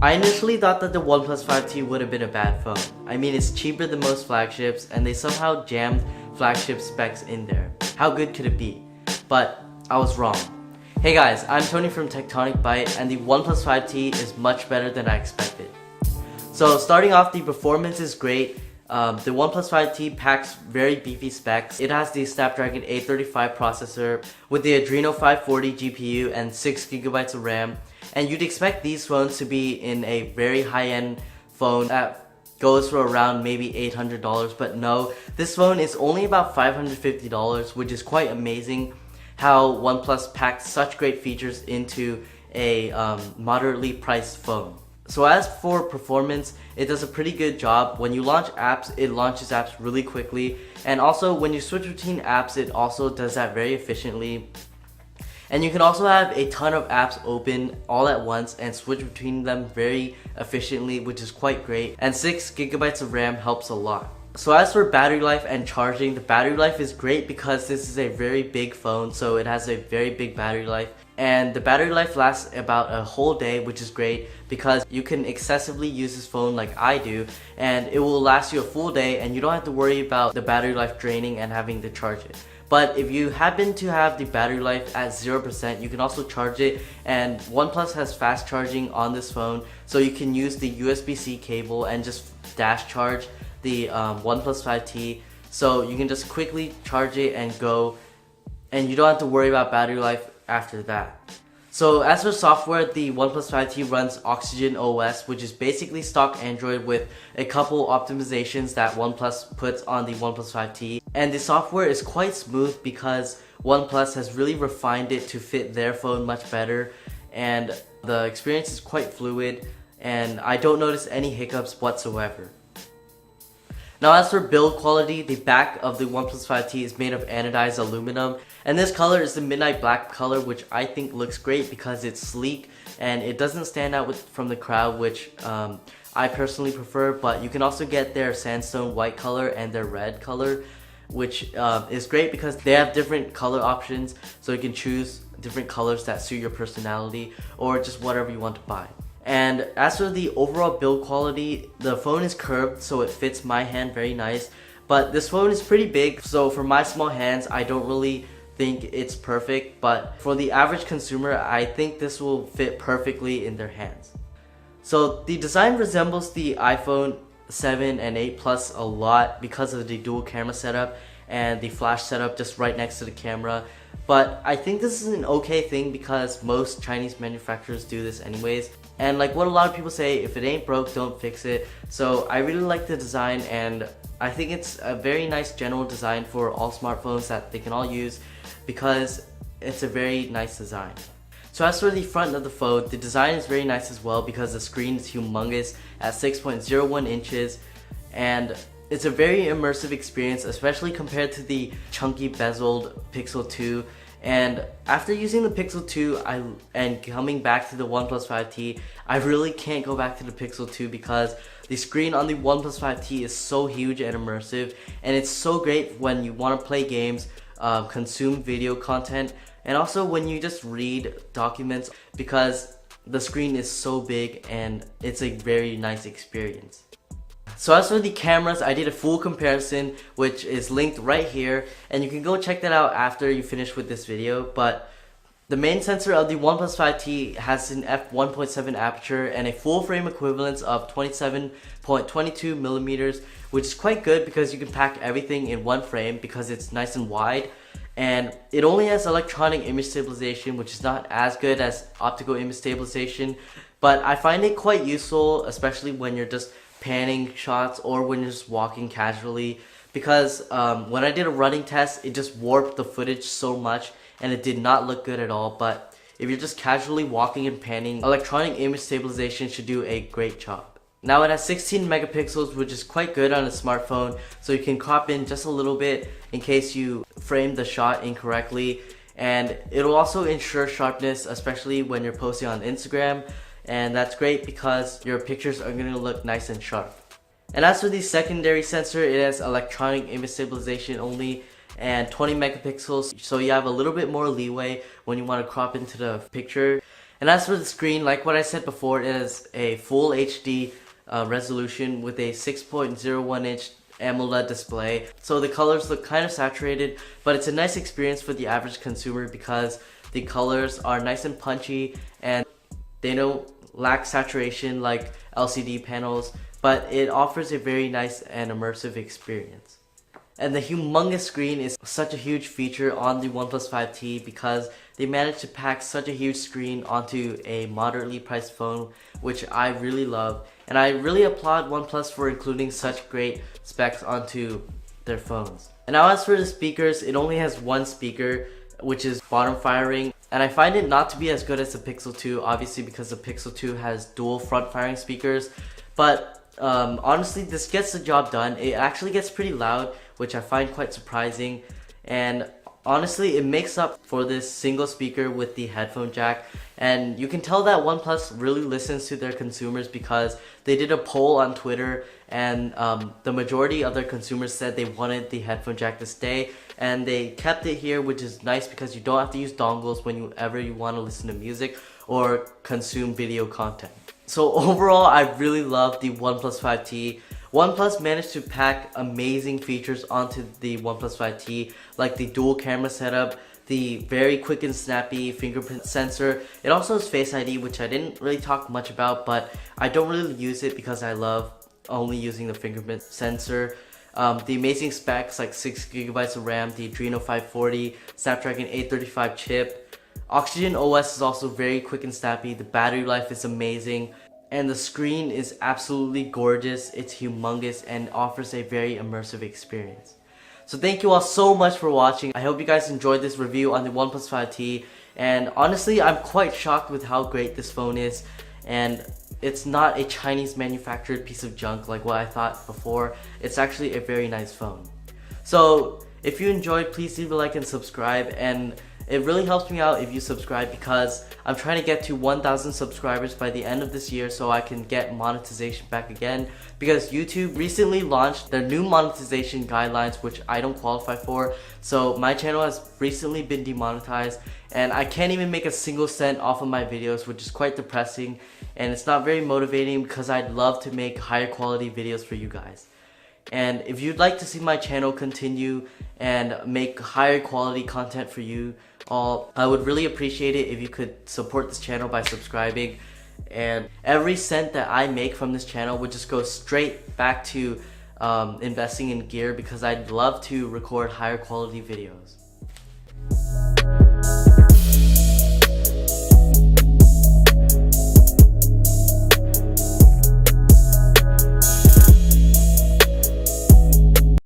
I initially thought that the OnePlus 5T would have been a bad phone. I mean, it's cheaper than most flagships and they somehow jammed flagship specs in there. How good could it be? But I was wrong. Hey guys, I'm Tony from Tectonic Byte and the OnePlus 5T is much better than I expected. So starting off, the performance is great. The OnePlus 5T packs very beefy specs. It has the Snapdragon 835 processor with the Adreno 540 GPU and 6GB of RAM. And you'd expect these phones to be in a very high-end phone that goes for around maybe $800, but no, this phone is only about $550, which is quite amazing how OnePlus packs such great features into a moderately priced phone. So as for performance, it does a pretty good job. When you launch apps, it launches apps really quickly, and also when you switch between apps, it also does that very efficiently. And you can also have a ton of apps open all at once and switch between them very efficiently, which is quite great. And 6GB of RAM helps a lot. So as for battery life and charging, the battery life is great because this is a very big phone, so it has a very big battery life. And the battery life lasts about a whole day, which is great because you can excessively use this phone like I do, and it will last you a full day and you don't have to worry about the battery life draining and having to charge it. But if you happen to have the battery life at 0%, you can also charge it, and OnePlus has fast charging on this phone, so you can use the USB-C cable and just dash charge the OnePlus 5T, so you can just quickly charge it and go, and you don't have to worry about battery life after that. So as for software, the OnePlus 5T runs Oxygen OS, which is basically stock Android with a couple optimizations that OnePlus puts on the OnePlus 5T. And the software is quite smooth because OnePlus has really refined it to fit their phone much better, and the experience is quite fluid and I don't notice any hiccups whatsoever. Now as for build quality, the back of the OnePlus 5T is made of anodized aluminum, and this color is the midnight black color, which I think looks great because it's sleek and it doesn't stand out from the crowd, which I personally prefer. But you can also get their sandstone white color and their red color, which is great because they have different color options, so you can choose different colors that suit your personality or just whatever you want to buy. And as for the overall build quality, the phone is curved so it fits my hand very nice, but this phone is pretty big, so for my small hands I don't really think it's perfect, but for the average consumer I think this will fit perfectly in their hands. So the design resembles the iPhone 7 and 8 Plus a lot because of the dual camera setup and the flash setup just right next to the camera, but I think this is an okay thing because most Chinese manufacturers do this anyways. And like what a lot of people say, if it ain't broke, don't fix it. So I really like the design, and I think it's a very nice general design for all smartphones that they can all use because it's a very nice design. So as for the front of the phone, the design is very nice as well because the screen is humongous at 6.01 inches, and it's a very immersive experience, especially compared to the chunky bezeled Pixel 2. And after using the Pixel 2 and coming back to the OnePlus 5T, I really can't go back to the Pixel 2 because the screen on the OnePlus 5T is so huge and immersive, and it's so great when you want to play games, consume video content, and also when you just read documents because the screen is so big and it's a very nice experience. So as for the cameras, I did a full comparison which is linked right here, and you can go check that out after you finish with this video. But the main sensor of the OnePlus 5T has an f1.7 aperture and a full frame equivalence of 27.22 millimeters, which is quite good because you can pack everything in one frame because it's nice and wide. And it only has electronic image stabilization, which is not as good as optical image stabilization, but I find it quite useful, especially when you're just panning shots or when you're just walking casually, because when I did a running test, it just warped the footage so much and it did not look good at all. But if you're just casually walking and panning, electronic image stabilization should do a great job. Now it has 16 megapixels, which is quite good on a smartphone, so you can crop in just a little bit in case you frame the shot incorrectly, and it'll also ensure sharpness, especially when you're posting on Instagram. And that's great because your pictures are going to look nice and sharp. And as for the secondary sensor, it has electronic image stabilization only and 20 megapixels, so you have a little bit more leeway when you want to crop into the picture. And as for the screen, like what I said before, it is a full HD resolution with a 6.01 inch AMOLED display. So the colors look kind of saturated, but it's a nice experience for the average consumer because the colors are nice and punchy and they don't lack saturation like LCD panels, but it offers a very nice and immersive experience. And the humongous screen is such a huge feature on the OnePlus 5T because they managed to pack such a huge screen onto a moderately priced phone, which I really love. And I really applaud OnePlus for including such great specs onto their phones. And now as for the speakers, it only has one speaker, which is bottom firing. And I find it not to be as good as the Pixel 2, obviously because the Pixel 2 has dual front firing speakers. But honestly, this gets the job done. It actually gets pretty loud, which I find quite surprising. And honestly, it makes up for this single speaker with the headphone jack. And you can tell that OnePlus really listens to their consumers because they did a poll on Twitter and the majority of their consumers said they wanted the headphone jack to stay, and they kept it here, which is nice because you don't have to use dongles whenever you want to listen to music or consume video content. So overall, I really love the OnePlus 5T. OnePlus managed to pack amazing features onto the OnePlus 5T, like the dual camera setup, the very quick and snappy fingerprint sensor. It also has Face ID, which I didn't really talk much about, but I don't really use it because I love only using the fingerprint sensor. The amazing specs like 6GB of RAM, the Adreno 540, Snapdragon 835 chip. Oxygen OS is also very quick and snappy. The battery life is amazing. And the screen is absolutely gorgeous. It's humongous and offers a very immersive experience. So thank you all so much for watching. I hope you guys enjoyed this review on the OnePlus 5T. And honestly, I'm quite shocked with how great this phone is. And it's not a Chinese manufactured piece of junk like what I thought before. It's actually a very nice phone. So if you enjoyed, please leave a like and subscribe. And it really helps me out if you subscribe because I'm trying to get to 1,000 subscribers by the end of this year so I can get monetization back again, because YouTube recently launched their new monetization guidelines, which I don't qualify for. So my channel has recently been demonetized and I can't even make a single cent off of my videos, which is quite depressing, and it's not very motivating because I'd love to make higher quality videos for you guys. And if you'd like to see my channel continue and make higher quality content for you all, I would really appreciate it if you could support this channel by subscribing. And every cent that I make from this channel would just go straight back to investing in gear because I'd love to record higher quality videos.